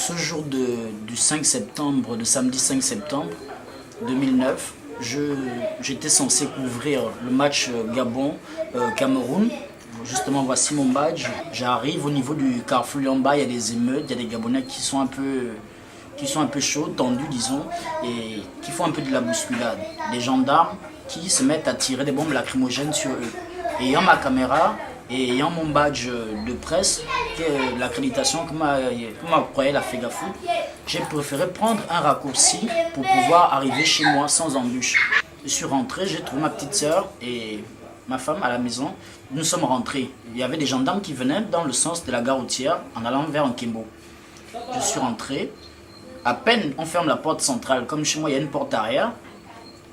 ce jour du 5 septembre, de samedi 5 septembre 2009, j'étais censé couvrir le match Gabon-Cameroun. Justement, voici mon badge. J'arrive au niveau du carrefour Yamba, il y a des émeutes, il y a des Gabonais qui sont un peu chauds, tendus disons, et qui font un peu de la bousculade. Des gendarmes qui se mettent à tirer des bombes lacrymogènes sur eux. Ayant ma caméra et ayant mon badge de presse, l'accréditation que ma croyait la Fegafou, j'ai préféré prendre un raccourci pour pouvoir arriver chez moi sans embûche. Je suis rentré, j'ai trouvé ma petite soeur et ma femme à la maison. Nous sommes rentrés. Il y avait des gendarmes qui venaient dans le sens de la gare routière en allant vers Nkembo. Je suis rentré. À peine on ferme la porte centrale, comme chez moi il y a une porte arrière,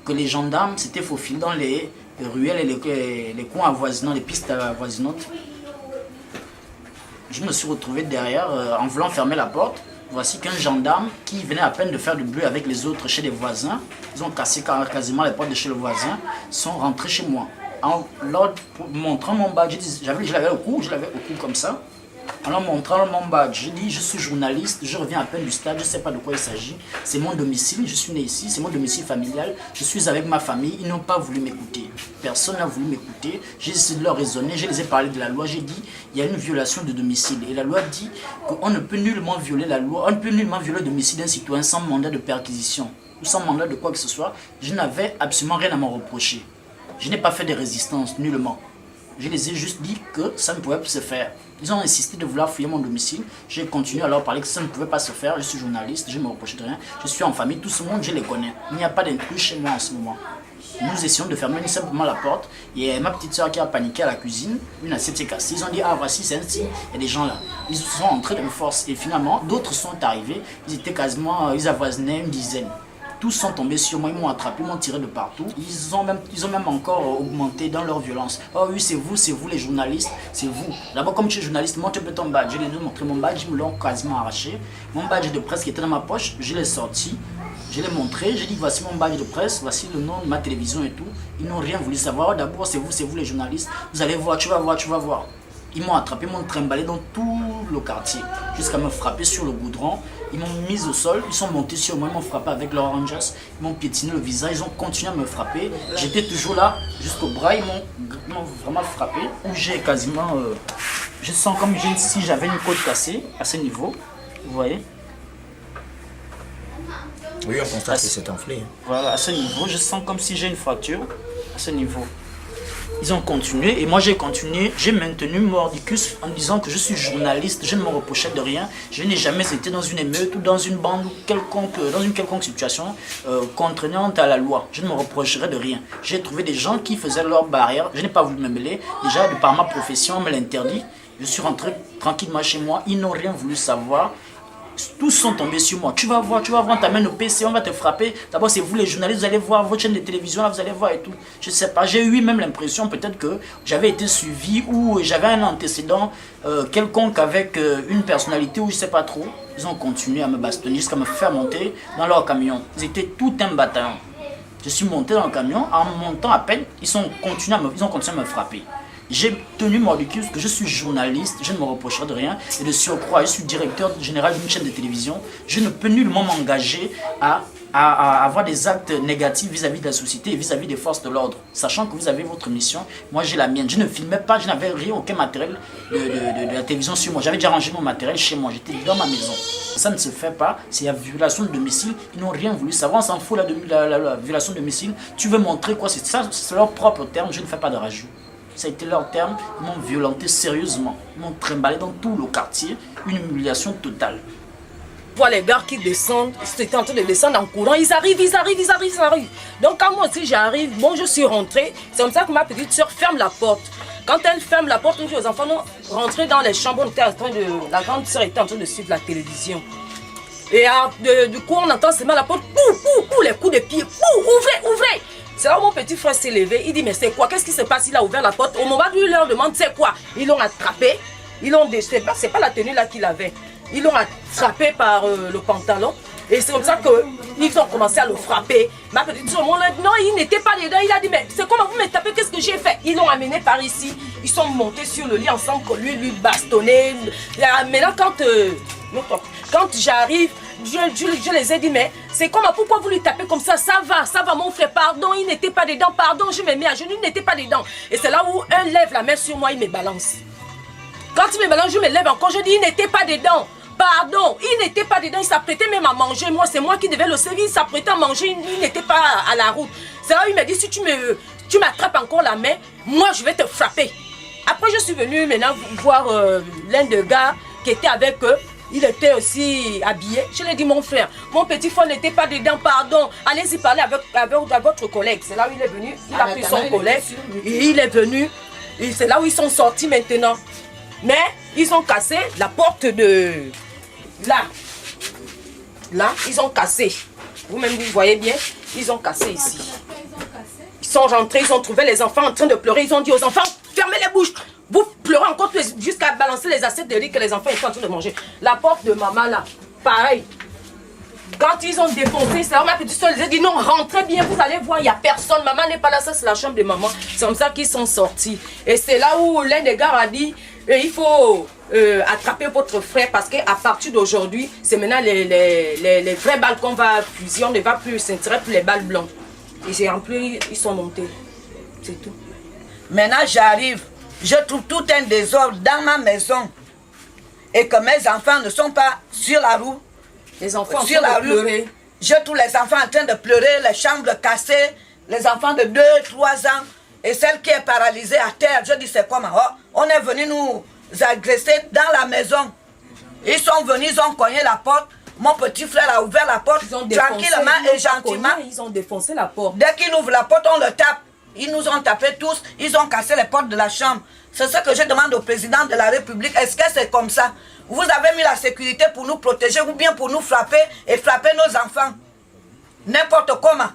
que les gendarmes s'étaient faufilés dans les ruelles et les coins avoisinants, les pistes avoisinantes. Je me suis retrouvé derrière en voulant fermer la porte. Voici qu'un gendarme qui venait à peine de faire du bruit avec les autres chez les voisins, ils ont cassé quasiment les portes de chez le voisin, sont rentrés chez moi. En leur montrant mon badge, je l'avais au cou comme ça. En leur montrant mon badge, j'ai dit je suis journaliste, je reviens à peine du stade, je ne sais pas de quoi il s'agit. C'est mon domicile, je suis né ici, c'est mon domicile familial, je suis avec ma famille, ils n'ont pas voulu m'écouter. Personne n'a voulu m'écouter, j'ai essayé de leur raisonner, je les ai parlé de la loi, j'ai dit il y a une violation de domicile. Et la loi dit qu'on ne peut nullement violer la loi, on ne peut nullement violer le domicile d'un citoyen sans mandat de perquisition ou sans mandat de quoi que ce soit. Je n'avais absolument rien à m'en reprocher. Je n'ai pas fait de résistance, nullement. Je les ai juste dit que ça ne pouvait pas se faire. Ils ont insisté de vouloir fouiller mon domicile. J'ai continué à leur parler que ça ne pouvait pas se faire. Je suis journaliste, je ne me reproche de rien. Je suis en famille, tout ce monde, je les connais. Il n'y a pas d'intrus chez moi en ce moment. Nous essayons de fermer simplement la porte. Et ma petite soeur qui a paniqué à la cuisine, une assiette s'est cassée. Ils ont dit, ah voici, c'est un signe. Il y a des gens là. Ils sont entrés de force. Et finalement, d'autres sont arrivés. Ils étaient quasiment, ils avoisinaient une dizaine. Tous sont tombés sur moi, ils m'ont attrapé, ils m'ont tiré de partout. Ils ont même encore augmenté dans leur violence. Oh oui, c'est vous les journalistes, c'est vous. D'abord, comme tu es journaliste, montre un peu ton badge. Je les ai montré mon badge, ils me l'ont quasiment arraché. Mon badge de presse qui était dans ma poche, je l'ai sorti. Je l'ai montré, j'ai dit voici mon badge de presse, voici le nom de ma télévision et tout. Ils n'ont rien voulu savoir. D'abord, c'est vous les journalistes. Vous allez voir, tu vas voir. Ils m'ont attrapé, ils m'ont trimballé dans tout le quartier, jusqu'à me frapper sur le goudron. Ils m'ont mis au sol, ils sont montés sur moi, ils m'ont frappé avec leur oranges, ils m'ont piétiné le visage, ils ont continué à me frapper. J'étais toujours là, jusqu'au bras, ils m'ont vraiment frappé. J'ai quasiment, je sens comme si j'avais une côte cassée à ce niveau, vous voyez. Oui, on constate que c'est enflé. Voilà, à ce niveau, je sens comme si j'ai une fracture, à ce niveau. Ils ont continué et moi j'ai continué, j'ai maintenu mordicus en disant que je suis journaliste, je ne me reprochais de rien, je n'ai jamais été dans une émeute ou dans une bande ou dans une quelconque situation contraignante à la loi. Je ne me reprocherai de rien. J'ai trouvé des gens qui faisaient leur barrière, je n'ai pas voulu me mêler, déjà de par ma profession on me l'interdit. Je suis rentré tranquillement chez moi, ils n'ont rien voulu savoir. Tous sont tombés sur moi. Tu vas voir, on t'amène au PC, on va te frapper. D'abord, c'est vous les journalistes, vous allez voir votre chaîne de télévision, là, vous allez voir et tout. Je ne sais pas, j'ai eu même l'impression peut-être que j'avais été suivi ou j'avais un antécédent quelconque avec une personnalité ou je ne sais pas trop. Ils ont continué à me bastonner jusqu'à me faire monter dans leur camion. Ils étaient tout un bataillon. Je suis monté dans le camion, en montant à peine, ils ont continué à me frapper. J'ai tenu mordicus que je suis journaliste, je ne me reprocherai de rien. Et de surcroît, je suis directeur général d'une chaîne de télévision. Je ne peux nullement m'engager à avoir des actes négatifs vis-à-vis de la société et vis-à-vis des forces de l'ordre. Sachant que vous avez votre mission, moi j'ai la mienne. Je ne filmais pas, je n'avais aucun matériel de la télévision sur moi. J'avais déjà rangé mon matériel chez moi, j'étais dans ma maison. Ça ne se fait pas, c'est la violation de domicile. Ils n'ont rien voulu savoir, on s'en fout la violation de domicile. Tu veux montrer quoi? C'est leur propre terme, je ne fais pas de rajout. Ça a été leur terme, ils m'ont violenté sérieusement. Ils m'ont trimballé dans tout le quartier, une humiliation totale. Je vois les gars qui descendent, ils étaient en train de descendre en courant, ils arrivent. Donc quand moi aussi j'arrive, bon je suis rentrée, c'est comme ça que ma petite soeur ferme la porte. Quand elle ferme la porte, on dit aux enfants, non, rentrez dans les chambres, la grande soeur était en train de suivre la télévision. Et du coup on entend seulement la porte, pou, les coups de pied, pou, ouvrez. C'est là où mon petit frère s'est levé, il dit mais c'est quoi, qu'est-ce qui se passe, il a ouvert la porte, au moment où il leur demande c'est quoi, ils l'ont attrapé, c'est pas la tenue là qu'il avait, ils l'ont attrapé par le pantalon et c'est comme ça qu'ils ont commencé à le frapper. Ma petite soeur, non il n'était pas dedans, il a dit mais c'est comment vous me tapez, qu'est-ce que j'ai fait, ils l'ont amené par ici, ils sont montés sur le lit ensemble, lui bastonner. Maintenant quand Quand j'arrive, je les ai dit, mais c'est comment, pourquoi vous lui tapez comme ça? Ça va mon frère, pardon, il n'était pas dedans, pardon, je me mets à genoux, il n'était pas dedans. Et c'est là où un lève la main sur moi, il me balance. Quand il me balance, je me lève encore, je dis, il n'était pas dedans. Pardon, il n'était pas dedans, il s'apprêtait même à manger. Moi, c'est moi qui devais le servir, il s'apprêtait à manger, il n'était pas à la route. C'est là où il m'a dit, si tu m'attrapes encore la main, moi, je vais te frapper. Après, je suis venue maintenant voir l'un des gars qui était avec eux. Il était aussi habillé. Je lui ai dit, mon frère, mon petit frère n'était pas dedans, pardon. Allez-y parler avec votre collègue. C'est là où il est venu, il a pris son collègue. Et il est venu, et c'est là où ils sont sortis maintenant. Mais ils ont cassé la porte de... Là, ils ont cassé. Vous-même, vous voyez bien, ils ont cassé ici. Ils sont rentrés, ils ont trouvé les enfants en train de pleurer. Ils ont dit aux enfants, fermez les bouches. Vous pleurez encore jusqu'à balancer les assiettes de riz que les enfants étaient en train de manger. La porte de maman là, pareil. Quand ils ont défoncé, c'est là où ma petite soeur les a dit non, rentrez bien, vous allez voir, il n'y a personne. Maman n'est pas là, ça c'est la chambre de maman. C'est comme ça qu'ils sont sortis. Et c'est là où l'un des gars a dit, il faut attraper votre frère parce qu'à partir d'aujourd'hui, c'est maintenant les vrais balles qu'on va fuser, on ne va plus s'intéresser pour les balles blancs. Et j'ai rempli, ils sont montés. C'est tout. Maintenant j'arrive, je trouve tout un désordre dans ma maison et que mes enfants ne sont pas sur la roue. Les enfants sur la rue, pleurer. Je trouve les enfants en train de pleurer, les chambres cassées, les enfants de 2, 3 ans et celle qui est paralysée à terre. Je dis c'est comment? Oh, on est venu nous agresser dans la maison. Ils sont venus, ils ont cogné la porte. Mon petit frère a ouvert la porte tranquillement et gentiment. Ils ont défoncé la porte. Dès qu'ils ouvrent la porte, on le tape. Ils nous ont tapé tous, ils ont cassé les portes de la chambre. C'est ce que je demande au président de la République. Est-ce que c'est comme ça? Vous avez mis la sécurité pour nous protéger ou bien pour nous frapper et frapper nos enfants? N'importe comment.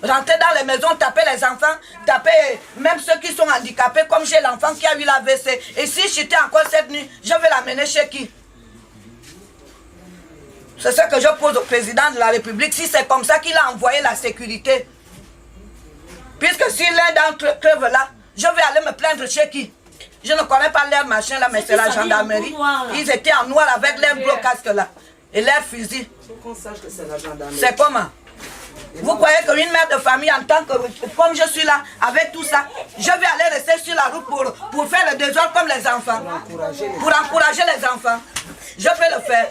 Rentrer dans les maisons, taper les enfants, taper même ceux qui sont handicapés, comme j'ai l'enfant qui a eu l'AVC. Et si j'étais encore cette nuit, je vais l'amener chez qui? C'est ce que je pose au président de la République. Si c'est comme ça qu'il a envoyé la sécurité. Puisque si l'un d'entre eux crève là, je vais aller me plaindre chez qui? Je ne connais pas leur machin là, mais c'est la gendarmerie. Ils étaient en noir avec leurs gros casques là. Et leurs fusils. C'est comment? Vous croyez qu'une mère de famille en tant que, comme je suis là, avec tout ça, je vais aller rester sur la route pour faire le désordre comme les enfants? Pour encourager les enfants. Je vais le faire.